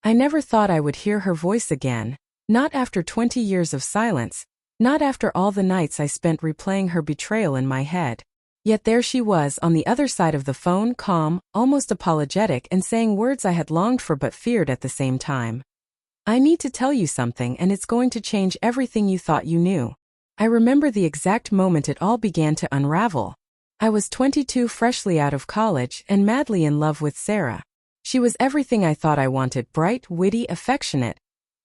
I never thought I would hear her voice again, not after 20 years of silence, not after all the nights I spent replaying her betrayal in my head. Yet there she was on the other side of the phone, calm, almost apologetic, and saying words I had longed for but feared at the same time. I need to tell you something, and it's going to change everything you thought you knew. I remember the exact moment it all began to unravel. I was 22, freshly out of college, and madly in love with Sarah. She was everything I thought I wanted: bright, witty, affectionate.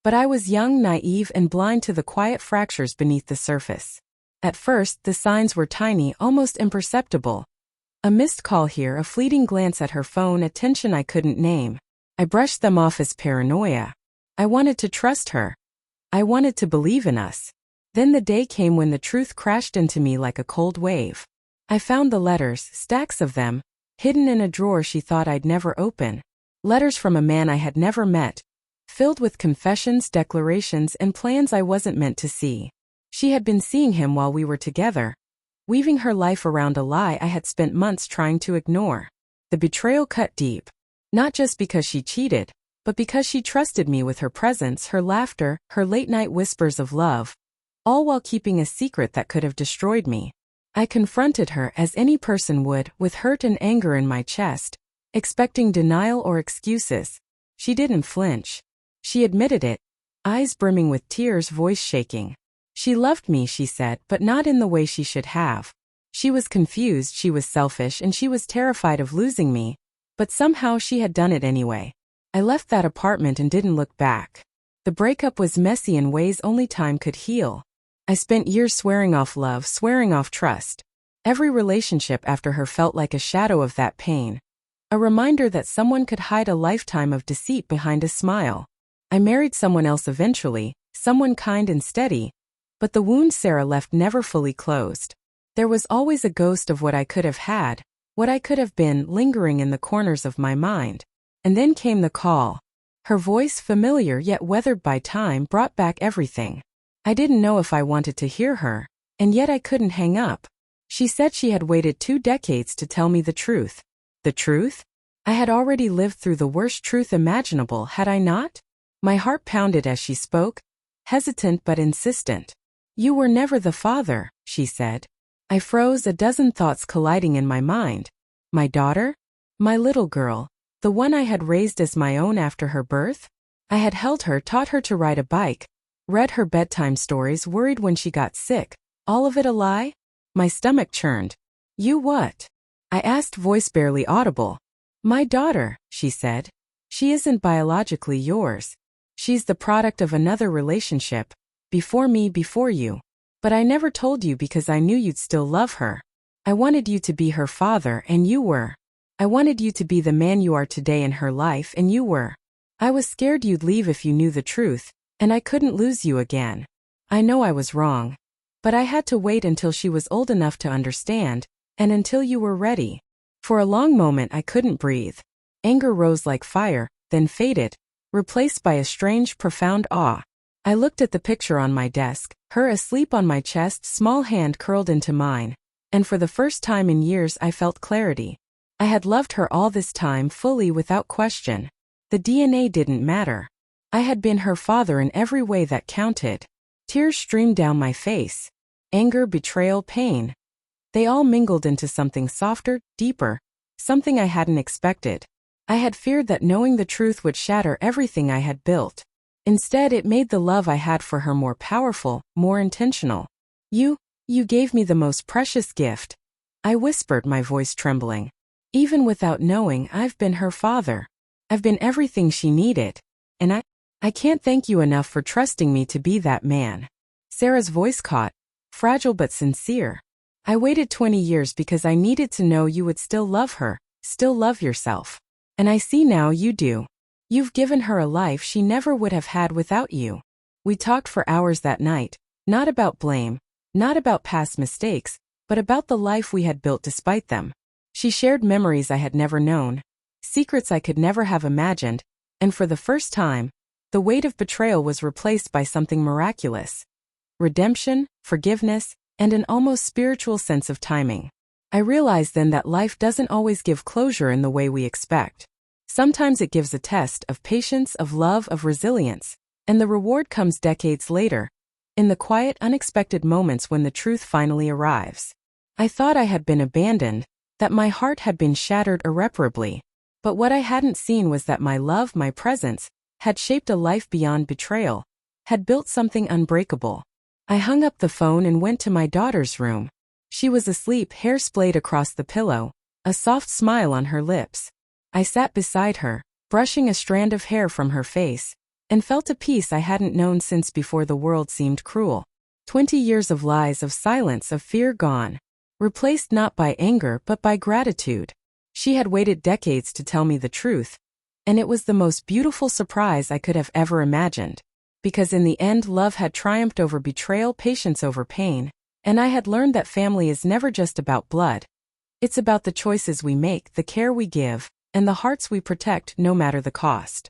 But I was young, naive, and blind to the quiet fractures beneath the surface. At first, the signs were tiny, almost imperceptible. A missed call here, a fleeting glance at her phone, attention I couldn't name. I brushed them off as paranoia. I wanted to trust her. I wanted to believe in us. Then the day came when the truth crashed into me like a cold wave. I found the letters, stacks of them, hidden in a drawer she thought I'd never open. Letters from a man I had never met, filled with confessions, declarations, and plans I wasn't meant to see. She had been seeing him while we were together, weaving her life around a lie I had spent months trying to ignore. The betrayal cut deep, not just because she cheated, but because she trusted me with her presence, her laughter, her late-night whispers of love, all while keeping a secret that could have destroyed me. I confronted her as any person would, with hurt and anger in my chest, expecting denial or excuses. She didn't flinch. She admitted it, eyes brimming with tears, voice shaking. She loved me, she said, but not in the way she should have. She was confused, she was selfish, and she was terrified of losing me, but somehow she had done it anyway. I left that apartment and didn't look back. The breakup was messy in ways only time could heal. I spent years swearing off love, swearing off trust. Every relationship after her felt like a shadow of that pain. A reminder that someone could hide a lifetime of deceit behind a smile. I married someone else eventually, someone kind and steady, but the wound Sarah left never fully closed. There was always a ghost of what I could have had, what I could have been, lingering in the corners of my mind. And then came the call. Her voice, familiar yet weathered by time, brought back everything. I didn't know if I wanted to hear her, and yet I couldn't hang up. She said she had waited 2 decades to tell me the truth. The truth? I had already lived through the worst truth imaginable, had I not? My heart pounded as she spoke, hesitant but insistent. You were never the father, she said. I froze, a dozen thoughts colliding in my mind. My daughter? My little girl, the one I had raised as my own after her birth? I had held her, taught her to ride a bike, read her bedtime stories, worried when she got sick. All of it a lie? My stomach churned. You what? I asked, voice barely audible. My daughter, she said. She isn't biologically yours. She's the product of another relationship. Before me, before you. But I never told you because I knew you'd still love her. I wanted you to be her father, and you were. I wanted you to be the man you are today in her life, and you were. I was scared you'd leave if you knew the truth, and I couldn't lose you again. I know I was wrong. But I had to wait until she was old enough to understand, and until you were ready. For a long moment I couldn't breathe. Anger rose like fire, then faded, replaced by a strange, profound awe. I looked at the picture on my desk, her asleep on my chest, small hand curled into mine, and for the first time in years I felt clarity. I had loved her all this time, fully, without question. The DNA didn't matter. I had been her father in every way that counted. Tears streamed down my face. Anger, betrayal, pain. They all mingled into something softer, deeper, something I hadn't expected. I had feared that knowing the truth would shatter everything I had built. Instead, it made the love I had for her more powerful, more intentional. You gave me the most precious gift. I whispered, my voice trembling. Even without knowing, I've been her father. I've been everything she needed. And I can't thank you enough for trusting me to be that man. Sarah's voice caught, fragile but sincere. I waited 20 years because I needed to know you would still love her, still love yourself. And I see now you do. You've given her a life she never would have had without you. We talked for hours that night, not about blame, not about past mistakes, but about the life we had built despite them. She shared memories I had never known, secrets I could never have imagined, and for the first time, the weight of betrayal was replaced by something miraculous. Redemption, forgiveness, and an almost spiritual sense of timing. I realized then that life doesn't always give closure in the way we expect. Sometimes it gives a test of patience, of love, of resilience, and the reward comes decades later, in the quiet, unexpected moments when the truth finally arrives. I thought I had been abandoned, that my heart had been shattered irreparably, but what I hadn't seen was that my love, my presence, had shaped a life beyond betrayal, had built something unbreakable. I hung up the phone and went to my daughter's room. She was asleep, hair splayed across the pillow, a soft smile on her lips. I sat beside her, brushing a strand of hair from her face, and felt a peace I hadn't known since before the world seemed cruel. 20 years of lies, of silence, of fear gone, replaced not by anger but by gratitude. She had waited decades to tell me the truth, and it was the most beautiful surprise I could have ever imagined. Because in the end, love had triumphed over betrayal, patience over pain, and I had learned that family is never just about blood. It's about the choices we make, the care we give, and the hearts we protect no matter the cost.